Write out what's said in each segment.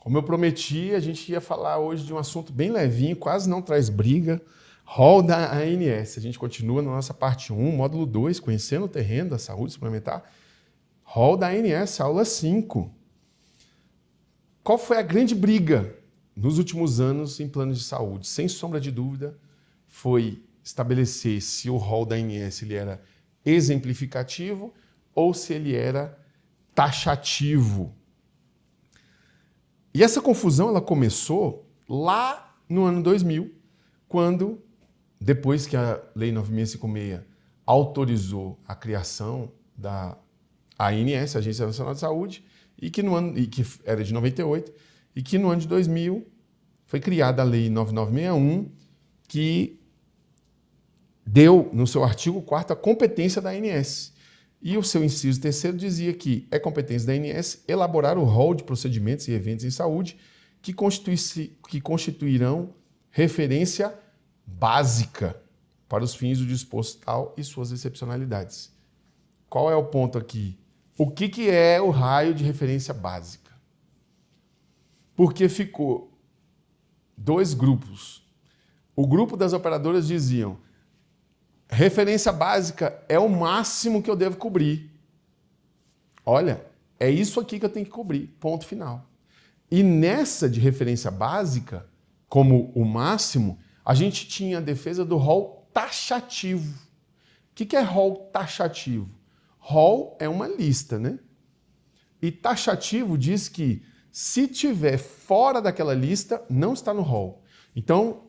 Como eu prometi, a gente ia falar hoje de um assunto bem levinho, quase não traz briga, rol da ANS. A gente continua na nossa parte 1, módulo 2, conhecendo o terreno da saúde suplementar. Rol da ANS, aula 5. Qual foi a grande briga nos últimos anos em planos de saúde? Sem sombra de dúvida, foi estabelecer se o rol da ANS ele era exemplificativo ou se ele era taxativo. E essa confusão ela começou lá no ano 2000, quando, depois que a Lei 9.656 autorizou a criação da ANS, Agência Nacional de Saúde, e que era de 98, e que no ano de 2000 foi criada a Lei 9.961, que deu, no seu artigo 4º, a competência da ANS. E o seu inciso 3º dizia que é competência da ANS elaborar o rol de procedimentos e eventos em saúde que constituirão referência básica para os fins do disposto tal e suas excepcionalidades. Qual é o ponto aqui? O que é o raio de referência básica? Porque ficou dois grupos. O grupo das operadoras diziam: referência básica é o máximo que eu devo cobrir. Olha, é isso aqui que eu tenho que cobrir, ponto final. E nessa de referência básica, como o máximo, a gente tinha a defesa do rol taxativo. O que é rol taxativo? Rol é uma lista, né? E taxativo diz que se tiver fora daquela lista, não está no rol. Então,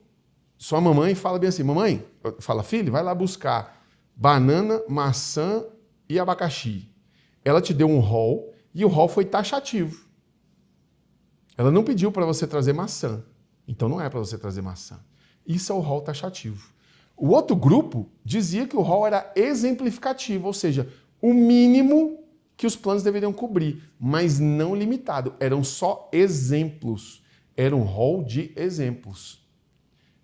sua mamãe fala bem assim: mamãe, fala, filho, vai lá buscar banana, maçã e abacaxi. Ela te deu um rol e o rol foi taxativo. Ela não pediu para você trazer maçã. Então não é para você trazer maçã. Isso é o rol taxativo. O outro grupo dizia que o rol era exemplificativo, ou seja, o mínimo que os planos deveriam cobrir, mas não limitado. Eram só exemplos. Era um rol de exemplos.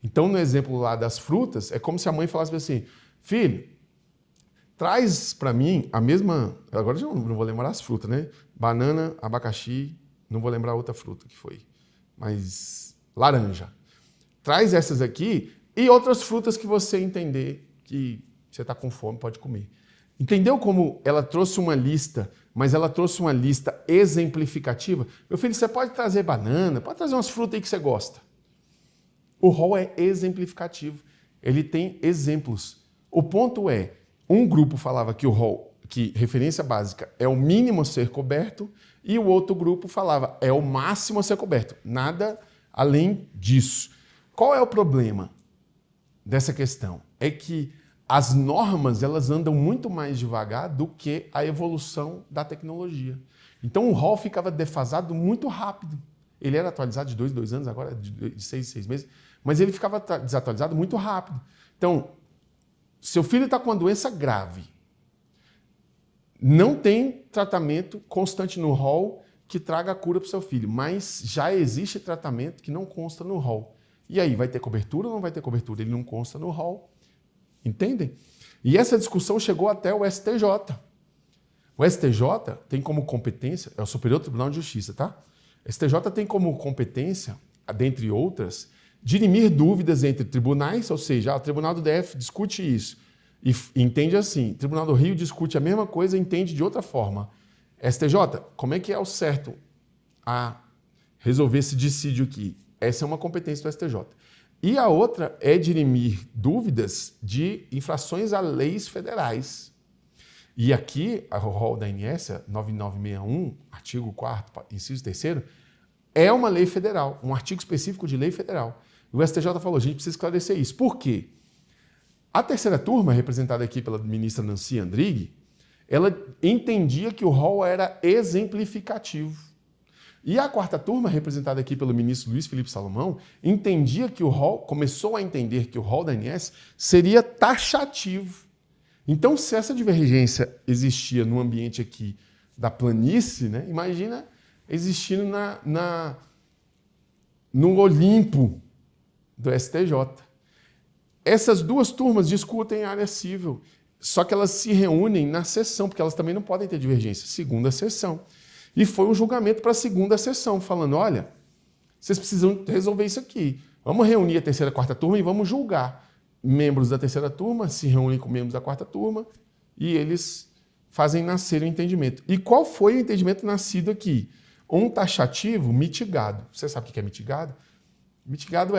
Então, no exemplo lá das frutas, é como se a mãe falasse assim: filho, traz para mim a mesma... Agora já não vou lembrar as frutas, né? Banana, abacaxi, não vou lembrar outra fruta que foi, mas laranja. Traz essas aqui e outras frutas que você entender que você está com fome, pode comer. Entendeu como ela trouxe uma lista, mas ela trouxe uma lista exemplificativa? Meu filho, você pode trazer banana, pode trazer umas frutas aí que você gosta. O rol é exemplificativo, ele tem exemplos. O ponto é, um grupo falava que o rol, que referência básica é o mínimo a ser coberto, e o outro grupo falava é o máximo a ser coberto, nada além disso. Qual é o problema dessa questão? É que as normas elas andam muito mais devagar do que a evolução da tecnologia. Então o rol ficava defasado muito rápido. Ele era atualizado de 2 anos, agora de 6 meses, mas ele ficava desatualizado muito rápido. Então, seu filho está com uma doença grave, não tem tratamento constante no rol que traga a cura para o seu filho, mas já existe tratamento que não consta no rol. E aí, vai ter cobertura ou não vai ter cobertura? Ele não consta no rol. Entendem? E essa discussão chegou até o STJ. O STJ tem como competência, é o Superior Tribunal de Justiça, tá? O STJ tem como competência, dentre outras, dirimir dúvidas entre tribunais, ou seja, o Tribunal do DF discute isso e entende assim, o Tribunal do Rio discute a mesma coisa e entende de outra forma. STJ, como é que é o certo a resolver esse dissídio aqui? Essa é uma competência do STJ. E a outra é dirimir dúvidas de infrações a leis federais. E aqui, a rol da ANS, 9.961, artigo 4º, inciso 3º, é uma lei federal, um artigo específico de lei federal. E o STJ falou: a gente precisa esclarecer isso. Por quê? A terceira turma, representada aqui pela ministra Nancy Andrighi, ela entendia que o rol era exemplificativo. E a quarta turma, representada aqui pelo ministro Luiz Felipe Salomão, entendia que o rol, começou a entender que o rol da ANS seria taxativo. Então, se essa divergência existia no ambiente aqui da planície, né, imagina existindo no Olimpo do STJ. Essas duas turmas discutem a área civil, só que elas se reúnem na sessão, porque elas também não podem ter divergência, segunda sessão. E foi um julgamento para a segunda sessão, falando: olha, vocês precisam resolver isso aqui. Vamos reunir a terceira e quarta turma e vamos julgar. Membros da terceira turma se reúnem com membros da quarta turma e eles fazem nascer o entendimento. E qual foi o entendimento nascido aqui? Um taxativo mitigado. Você sabe o que é mitigado? Mitigado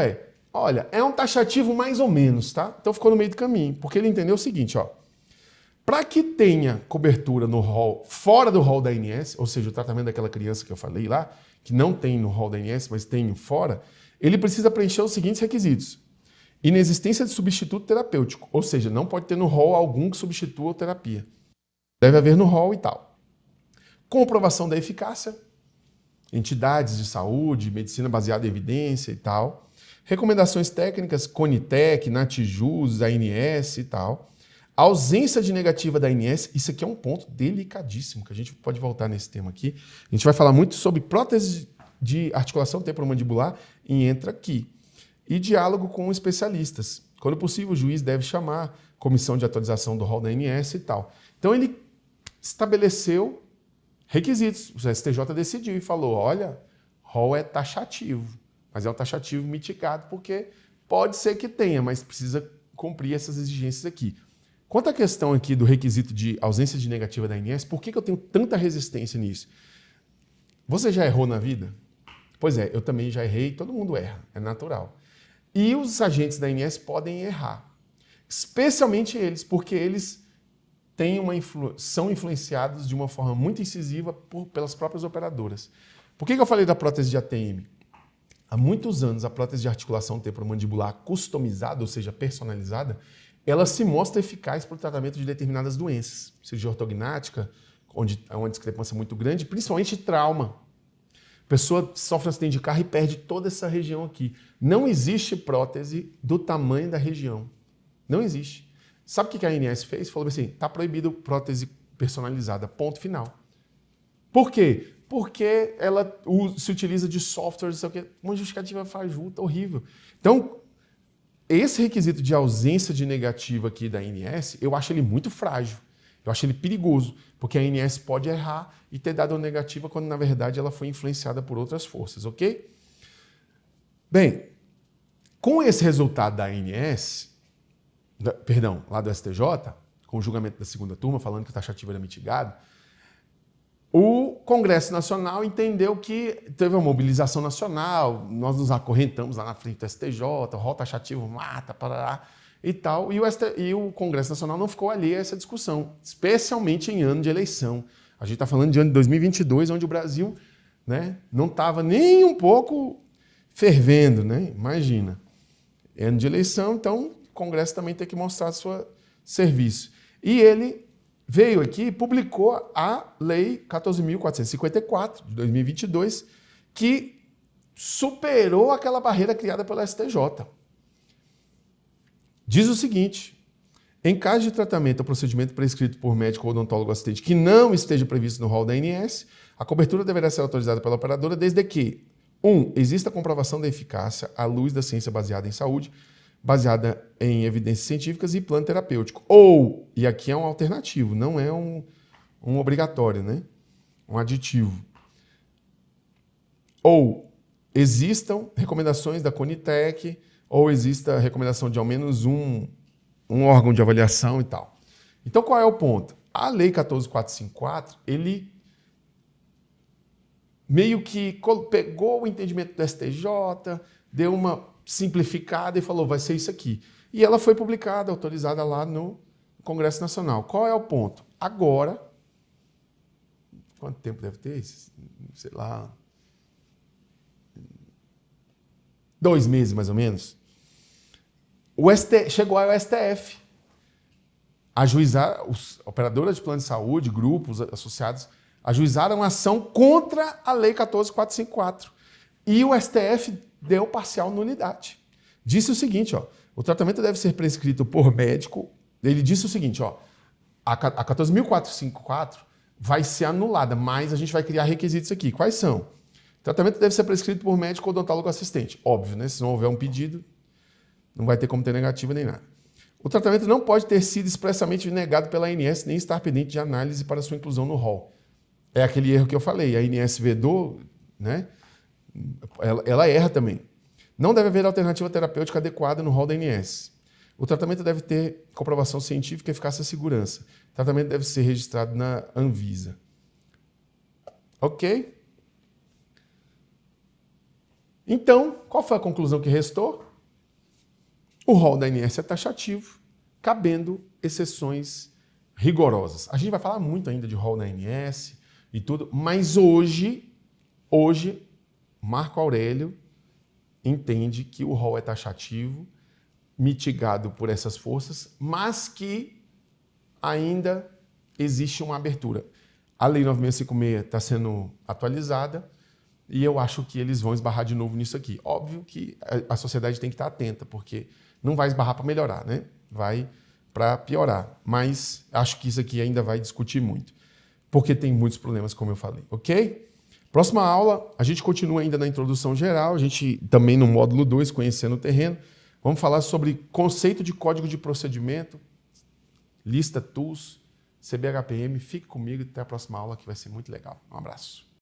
olha, é um taxativo mais ou menos, tá? Então ficou no meio do caminho, porque ele entendeu o seguinte, para que tenha cobertura no rol, fora do rol da ANS, ou seja, o tratamento daquela criança que eu falei lá, que não tem no rol da ANS, mas tem fora, ele precisa preencher os seguintes requisitos. Inexistência de substituto terapêutico, ou seja, não pode ter no rol algum que substitua a terapia. Deve haver no rol e tal. Comprovação da eficácia, entidades de saúde, medicina baseada em evidência e tal. Recomendações técnicas, Conitec, Natijus, ANS e tal. Ausência de negativa da ANS, isso aqui é um ponto delicadíssimo, que a gente pode voltar nesse tema aqui. A gente vai falar muito sobre prótese de articulação temporomandibular e entra aqui. E diálogo com especialistas. Quando possível, o juiz deve chamar comissão de atualização do rol da ANS e tal. Então, ele estabeleceu requisitos. O STJ decidiu e falou, olha, rol é taxativo, mas é um taxativo mitigado, porque pode ser que tenha, mas precisa cumprir essas exigências aqui. Quanto à questão aqui do requisito de ausência de negativa da ANS, por que eu tenho tanta resistência nisso? Você já errou na vida? Pois é, eu também já errei, todo mundo erra, é natural. E os agentes da ANS podem errar, especialmente eles, porque eles têm são influenciados de uma forma muito incisiva pelas próprias operadoras. Por que eu falei da prótese de ATM? Há muitos anos, a prótese de articulação temporomandibular customizada, ou seja, personalizada, ela se mostra eficaz para o tratamento de determinadas doenças, cirurgia ortognática, onde há uma discrepância muito grande, principalmente trauma. A pessoa sofre um acidente de carro e perde toda essa região aqui. Não existe prótese do tamanho da região. Não existe. Sabe o que a ANS fez? Falou assim, está proibido prótese personalizada, ponto final. Por quê? Porque ela se utiliza de softwares, sei o quê, uma justificativa fajuta, horrível. Então, esse requisito de ausência de negativa aqui da ANS, eu acho ele muito frágil. Eu acho ele perigoso, porque a ANS pode errar e ter dado uma negativa quando, na verdade, ela foi influenciada por outras forças, ok? Bem, com esse resultado da ANS, lá do STJ, com o julgamento da segunda turma, falando que o taxativo era mitigado, o Congresso Nacional entendeu que teve uma mobilização nacional, nós nos acorrentamos lá na frente do STJ, o rol taxativo mata, parará, e tal, e o Congresso Nacional não ficou alheio a essa discussão, especialmente em ano de eleição. A gente está falando de ano de 2022, onde o Brasil, né, não estava nem um pouco fervendo, né? Imagina. É ano de eleição, então o Congresso também tem que mostrar seu serviço. E ele veio aqui e publicou a Lei 14.454, de 2022, que superou aquela barreira criada pela STJ. Diz o seguinte, em caso de tratamento ou procedimento prescrito por médico ou odontólogo assistente que não esteja previsto no rol da ANS, a cobertura deverá ser autorizada pela operadora desde que 1. Exista comprovação da eficácia à luz da ciência baseada em saúde, baseada em evidências científicas e plano terapêutico. Ou, e aqui é um alternativo, não é um obrigatório, né? Um aditivo. Ou existam recomendações da Conitec, ou exista recomendação de ao menos um órgão de avaliação e tal. Então, qual é o ponto? A Lei 14.454, ele meio que pegou o entendimento do STJ, deu uma simplificada e falou, vai ser isso aqui. E ela foi publicada, autorizada lá no Congresso Nacional. Qual é o ponto? Agora, quanto tempo deve ter? Sei lá, 2 meses mais ou menos. Chegou ao STF. Ajuizar, os operadoras de plano de saúde, grupos associados, ajuizaram ação contra a Lei 14.454. E o STF deu parcial nulidade. Disse o seguinte, o tratamento deve ser prescrito por médico. Ele disse o seguinte, a 14.454 vai ser anulada, mas a gente vai criar requisitos aqui. Quais são? O tratamento deve ser prescrito por médico ou odontólogo assistente. Óbvio, né? Se não houver um pedido, não vai ter como ter negativa nem nada. O tratamento não pode ter sido expressamente negado pela ANS, nem estar pendente de análise para sua inclusão no rol. É aquele erro que eu falei. A ANS vedou, né? ela erra também. Não deve haver alternativa terapêutica adequada no rol da ANS. O tratamento deve ter comprovação científica, eficácia e segurança. O tratamento deve ser registrado na Anvisa. Ok? Então, qual foi a conclusão que restou? O rol da ANS é taxativo, cabendo exceções rigorosas. A gente vai falar muito ainda de rol da ANS e tudo, mas hoje, Marco Aurélio entende que o rol é taxativo, mitigado por essas forças, mas que ainda existe uma abertura. A Lei 9656 está sendo atualizada e eu acho que eles vão esbarrar de novo nisso aqui. Óbvio que a sociedade tem que estar atenta, porque não vai esbarrar para melhorar, né? Vai para piorar. Mas acho que isso aqui ainda vai discutir muito, porque tem muitos problemas, como eu falei, ok? Próxima aula, a gente continua ainda na introdução geral, a gente também no módulo 2, conhecendo o terreno, vamos falar sobre conceito de código de procedimento, lista tools, CBHPM. Fique comigo até a próxima aula, que vai ser muito legal. Um abraço.